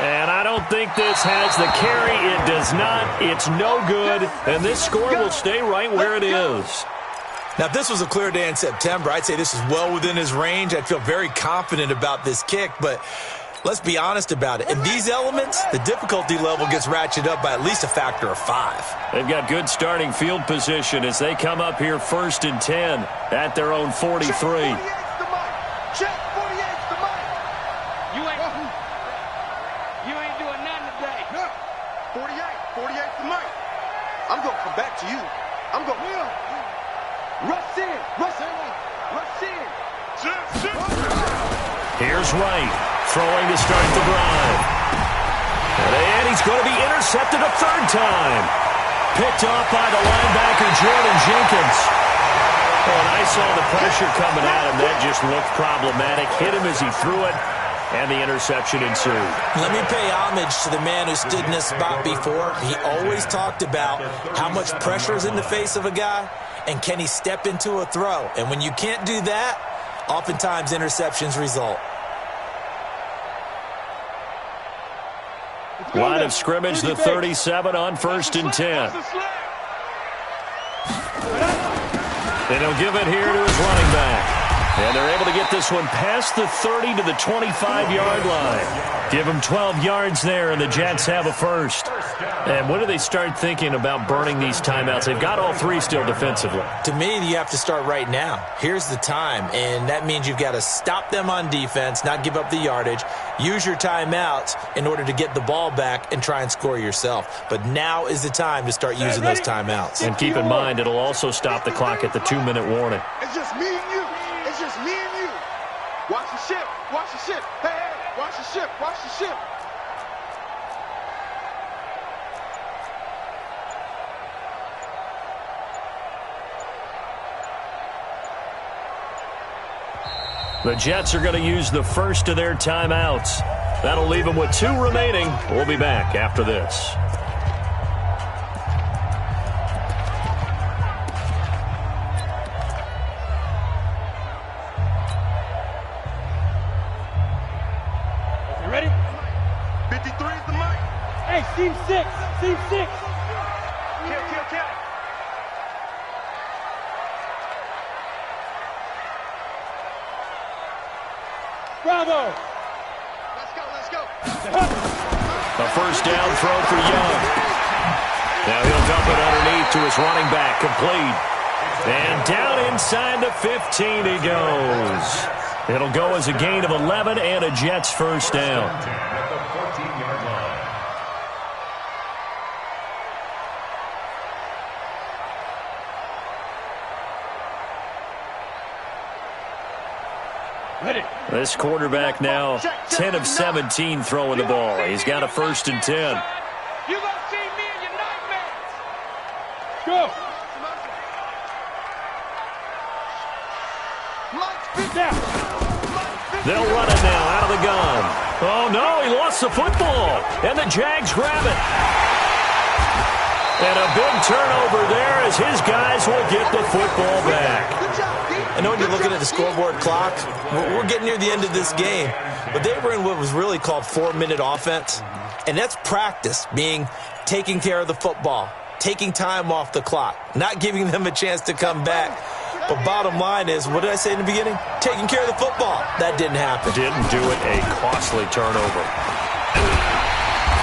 Speaker 1: And I don't think this has the carry. It does not. It's no good. And this score will stay right where it is.
Speaker 3: Now, if this was a clear day in September, I'd say this is well within his range. I'd feel very confident about this kick, but let's be honest about it. In these elements, the difficulty level gets ratcheted up by at least a factor of 5.
Speaker 1: They've got good starting field position as they come up here 1st and 10 at their own 43.
Speaker 5: Check 48's the mic.
Speaker 2: You ain't doing nothing today.
Speaker 5: No. 48's the mic. I'm going to come back to you. I'm going to... Rush in.
Speaker 1: Here's Wright, throwing to start the drive. And he's going to be intercepted a 3rd time. Picked off by the linebacker, Jordan Jenkins. Oh, and I saw the pressure coming at him. That just looked problematic. Hit him as he threw it, and the interception ensued.
Speaker 3: Let me pay homage to the man who stood in this spot before. He always talked about how much pressure is in the face of a guy, and can he step into a throw? And when you can't do that, oftentimes interceptions result.
Speaker 1: Line of scrimmage, the 37 on 1st and 10. And he'll give it here to his running back. And they're able to get this one past the 30 to the 25-yard line. Give them 12 yards there, and the Jets have a first. And when do they start thinking about burning these timeouts? They've got all 3 still defensively.
Speaker 3: To me, you have to start right now. Here's the time, and that means you've got to stop them on defense, not give up the yardage, use your timeouts in order to get the ball back and try and score yourself. But now is the time to start using those timeouts.
Speaker 1: And keep in mind, it'll also stop the clock at the 2-minute warning.
Speaker 5: It's just me and you. It's just me and you. Watch the ship. Hey, watch the ship.
Speaker 1: The Jets are going to use the first of their timeouts. That'll leave them with 2 remaining. We'll be back after this.
Speaker 2: Ready?
Speaker 5: 53 is the mic.
Speaker 2: Hey, seam 6.
Speaker 5: Kill.
Speaker 2: Bravo.
Speaker 5: Let's go.
Speaker 1: A first down throw for Young. Now he'll dump it underneath to his running back, complete. And down inside the 15 he goes. It'll go as a gain of 11 and a Jets first down. This quarterback now 10 of 17 throwing the ball. He's got a 1st and 10.
Speaker 2: You gonna see me in your nightmares. Go.
Speaker 1: They'll run it now out of the gun. Oh, no, he lost the football. And the Jags grab it. And a big turnover there as his guys will get the football back.
Speaker 3: I know when you're looking at the scoreboard clock, we're getting near the end of this game. But they were in what was really called 4-minute offense. And that's practice, being taking care of the football, taking time off the clock, not giving them a chance to come back. But bottom line is, what did I say in the beginning? Taking care of the football. That didn't happen.
Speaker 1: Didn't do it. A costly turnover.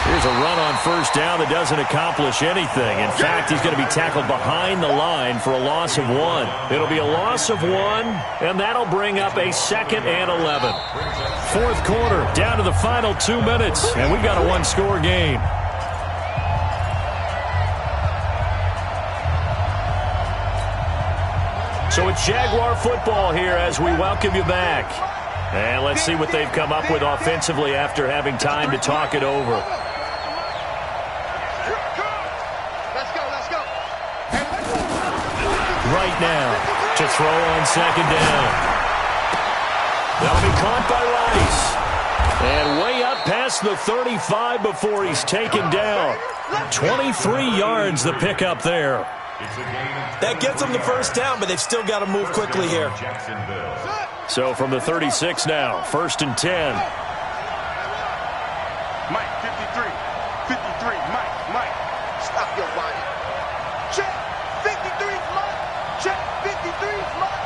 Speaker 1: Here's a run on 1st down that doesn't accomplish anything. In fact, he's going to be tackled behind the line for a loss of 1. It'll be a loss of 1, and that'll bring up a 2nd and 11. 4th quarter, down to the final 2 minutes, and we've got a 1-score game. So it's Jaguar football here as we welcome you back. And let's see what they've come up with offensively after having time to talk it over. Right now to throw on 2nd down. That'll be caught by Rice. And way up past the 35 before he's taken down. 23 yards the pickup there.
Speaker 3: That gets them the 1st down, but they've still got to move quickly here.
Speaker 1: So from the 36 now, 1st and 10.
Speaker 5: Mike, 53. 53, Mike. Stop your body. Check. 53's Mike. Check. 53's Mike.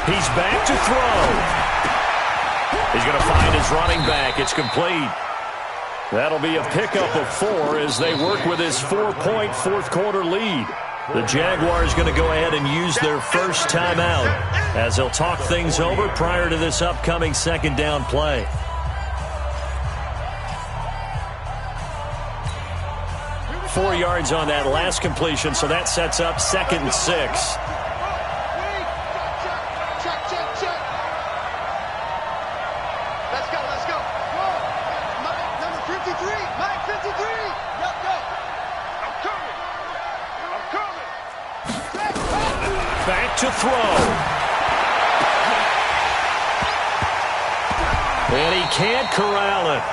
Speaker 1: He's back to throw. He's going to find his running back. It's complete. That'll be a pickup of 4 as they work with his 4-point 4th quarter lead. The Jaguars going to go ahead and use their first timeout as they'll talk things over prior to this upcoming 2nd down play. Four yards on that last completion, so that sets up 2nd and 6. Back to throw. And he can't corral it.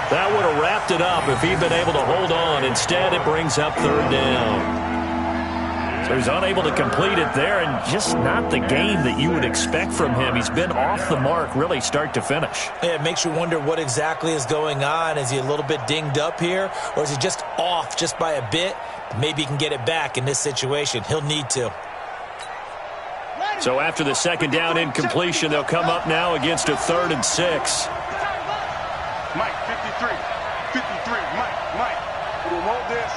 Speaker 1: That would have wrapped it up if he'd been able to hold on. Instead, it brings up 3rd down. So he's unable to complete it there, and just not the game that you would expect from him. He's been off the mark really start to finish.
Speaker 3: Yeah, it makes you wonder what exactly is going on. Is he a little bit dinged up here, or is he just off just by a bit? Maybe he can get it back in this situation. He'll need to.
Speaker 1: So after the 2nd down incompletion, they'll come up now against a 3rd and 6.
Speaker 5: Mike, 53. 53, Mike. We will hold this.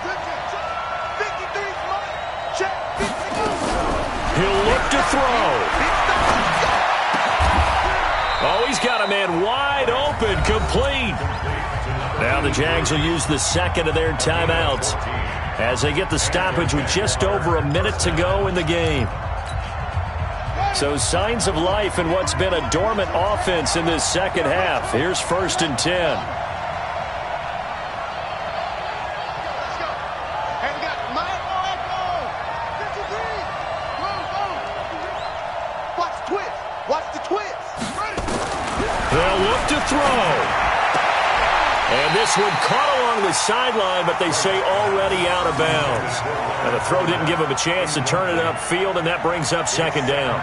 Speaker 5: 53's Mike. Check. 52.
Speaker 1: He'll look to throw. Oh, he's got a man wide open, complete. Now the Jags will use the 2nd of their timeouts as they get the stoppage with just over a minute to go in the game. So signs of life in what's been a dormant offense in this 2nd half. Here's 1st and 10.
Speaker 5: Watch the twist.
Speaker 1: They'll look to throw. And this one caught along the sideline, but they say already out of bounds. And the throw didn't give him a chance to turn it upfield, and that brings up 2nd down.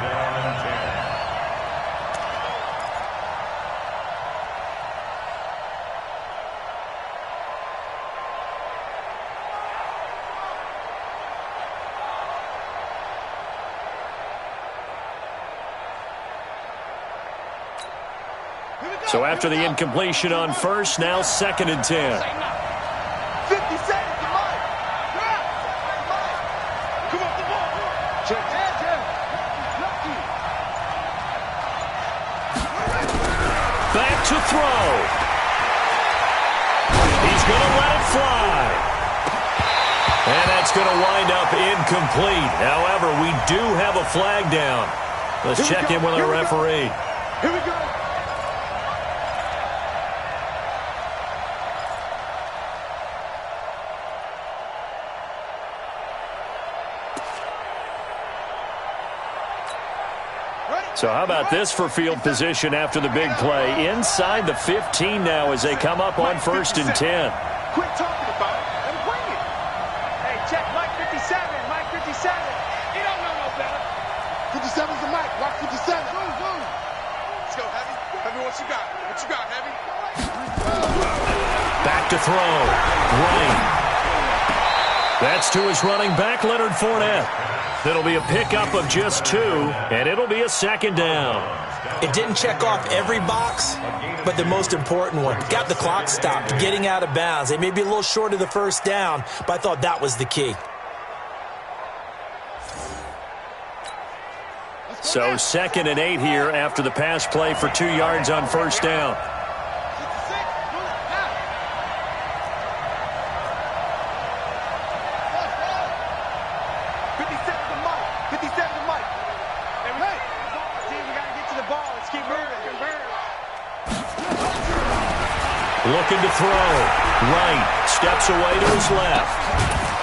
Speaker 1: So after the incompletion on 1st, now 2nd and 10.
Speaker 5: 50 seconds to Mike. Come on, the ball. Check.
Speaker 1: Back to throw. He's going to let it fly. And that's going to wind up incomplete. However, we do have a flag down. Let's check in with our referee.
Speaker 2: Here we go.
Speaker 1: So how about this for field position after the big play? Inside the 15 now as they come up on 1st and 10.
Speaker 5: Quit talking about it and bring it. Hey, check Mike 57. Mike 57. You don't know no better.
Speaker 2: 57's the mic. Watch 57.
Speaker 5: Let's go, Heavy. Heavy, what you got? What you got, Heavy?
Speaker 1: Back to throw. Right. That's to his running back, Leonard Fournette. It'll be a pickup of just 2, and it'll be a 2nd down.
Speaker 3: It didn't check off every box, but the most important one. Got the clock stopped, getting out of bounds. They may be a little short of the 1st down, but I thought that was the key.
Speaker 1: So 2nd and 8 here after the pass play for 2 yards on 1st down. Looking to throw. Right. Steps away to his left.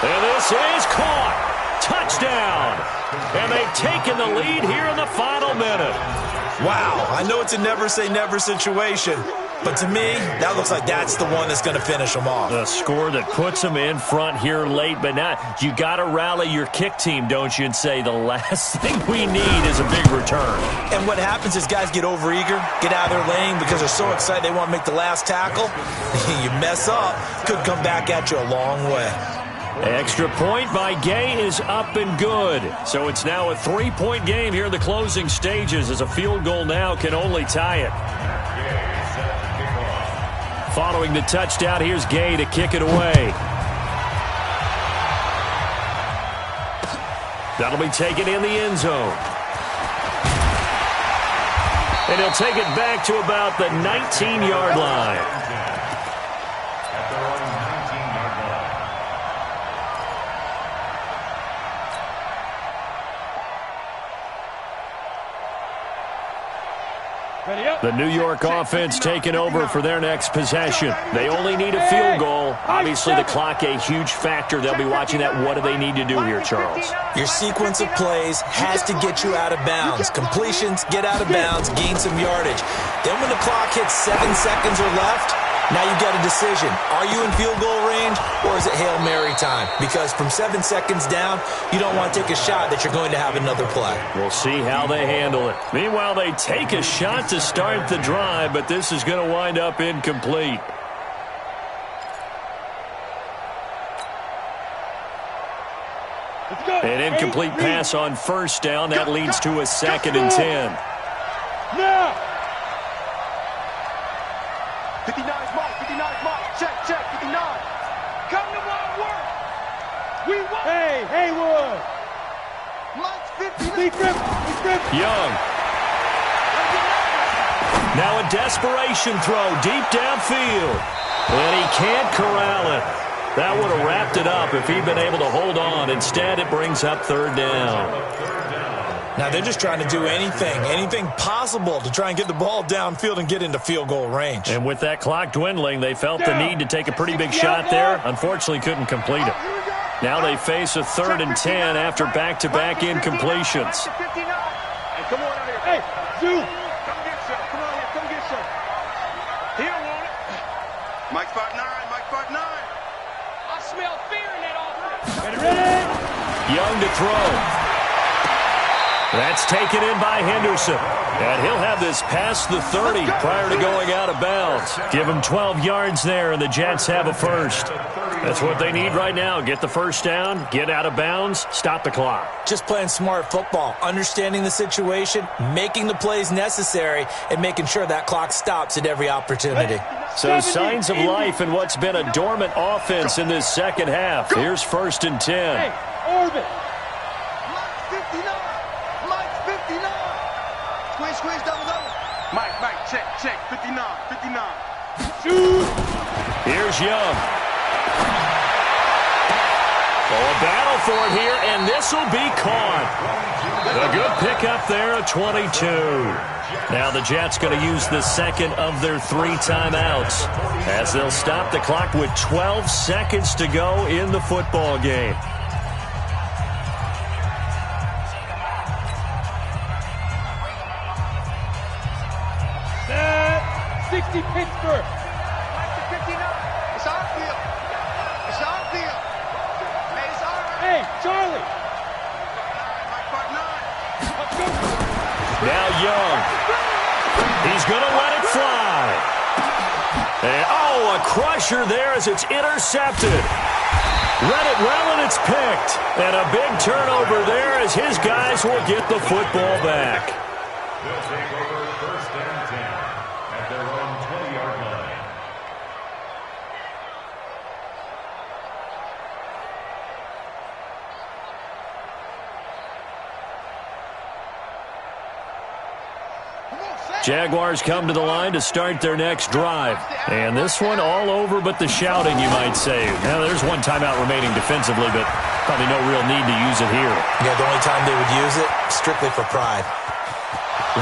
Speaker 1: And this is caught. Touchdown. And they've taken the lead here in the final minute.
Speaker 3: Wow. I know it's a never say never situation, but to me, that looks like that's the one that's going to finish them off.
Speaker 1: A score that puts them in front here late, but not. You got to rally your kick team, don't you, and say the last thing we need is a big return.
Speaker 3: And what happens is guys get overeager, get out of their lane because they're so excited they want to make the last tackle. You mess up, could come back at you a long way.
Speaker 1: Extra point by Gay is up and good. So it's now a 3-point game here in the closing stages as a field goal now can only tie it. Following the touchdown, here's Gay to kick it away. That'll be taken in the end zone. And he'll take it back to about the 19-yard line. The New York offense taking over for their next possession. They only need a field goal. Obviously, the clock a huge factor. They'll be watching that. What do they need to do here, Charles?
Speaker 3: Your sequence of plays has to get you out of bounds. Completions, get out of bounds, gain some yardage. Then when the clock hits 7 seconds or left, now you've got a decision. Are you in field goal range or is it Hail Mary time? Because from 7 seconds down, you don't want to take a shot that you're going to have another play.
Speaker 1: We'll see how they handle it. Meanwhile, they take a shot to start the drive, but this is going to wind up incomplete. An incomplete pass on 1st down. That leads to a 2nd and 10.
Speaker 2: Now!
Speaker 5: 59's Mike, 59's Mike. Check, 59. Come to my work. We won.
Speaker 2: Hey, Haywood!
Speaker 5: Mike's 59.
Speaker 2: Be grip.
Speaker 1: Young. Now a desperation throw deep downfield. And he can't corral it. That would have wrapped it up if he'd been able to hold on. Instead, it brings up 3rd down.
Speaker 3: Now they're just trying to do anything possible to try and get the ball downfield and get into field goal range.
Speaker 1: And with that clock dwindling, they felt the need to take a pretty big shot there. Unfortunately, couldn't complete it. Now they face a 3rd and 10 after back-to-back incompletions.
Speaker 5: Hey, come on out here.
Speaker 2: Hey, Zoo!
Speaker 5: Come get some. Come on here. Come get some. He don't want it. Mike 5'9". Mike 5'9". I smell fear in that offense.
Speaker 2: Ready?
Speaker 1: Young to throw. That's taken in by Henderson. And he'll have this past the 30 prior to going out of bounds. Give him 12 yards there, and the Jets have a first. That's what they need right now. Get the 1st down, get out of bounds, stop the clock.
Speaker 3: Just playing smart football, understanding the situation, making the plays necessary, and making sure that clock stops at every opportunity.
Speaker 1: So signs of life in what's been a dormant offense in this second half. Here's 1st and 10.
Speaker 2: Hey, Orbit!
Speaker 5: Mike's 59. Mike's 59. Squeeze, double. Mike, check. 59.
Speaker 2: Shoot!
Speaker 1: Here's Young. Oh, a battle for it here, and this will be caught. A good pickup there, a 22. Now the Jets going to use the second of their 3 timeouts as they'll stop the clock with 12 seconds to go in the football game.
Speaker 2: Set 60 Pittsburgh.
Speaker 5: Mike to 59. It's on field. It's on field. Hey, it's all right.
Speaker 2: Hey, Charlie.
Speaker 5: Mike Part 9.
Speaker 2: Let's go.
Speaker 1: Now Young. He's going to let it fly. And, oh, a crusher there as it's intercepted. Read it well, and it's picked. And a big turnover there as his guys will get the football back.
Speaker 4: They'll take over 1st and 10 at their own 20-yard line.
Speaker 1: Jaguars come to the line to start their next drive. And this one all over but the shouting, you might say. Now, there's one timeout remaining defensively, but probably no real need to use it here.
Speaker 3: Yeah, the only time they would use it, strictly for pride.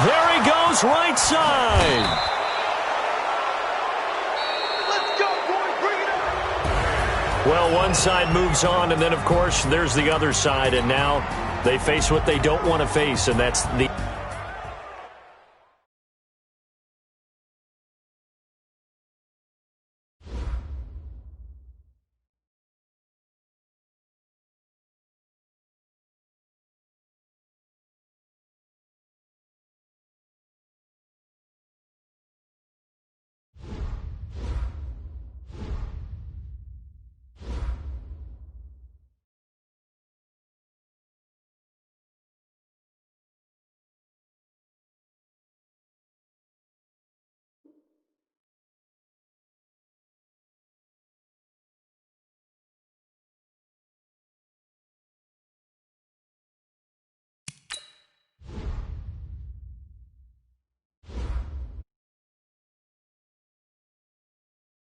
Speaker 1: There he goes, right side.
Speaker 5: Let's go, boys. Bring it up.
Speaker 1: Well, one side moves on, and then, of course, there's the other side. And now they face what they don't want to face, and that's the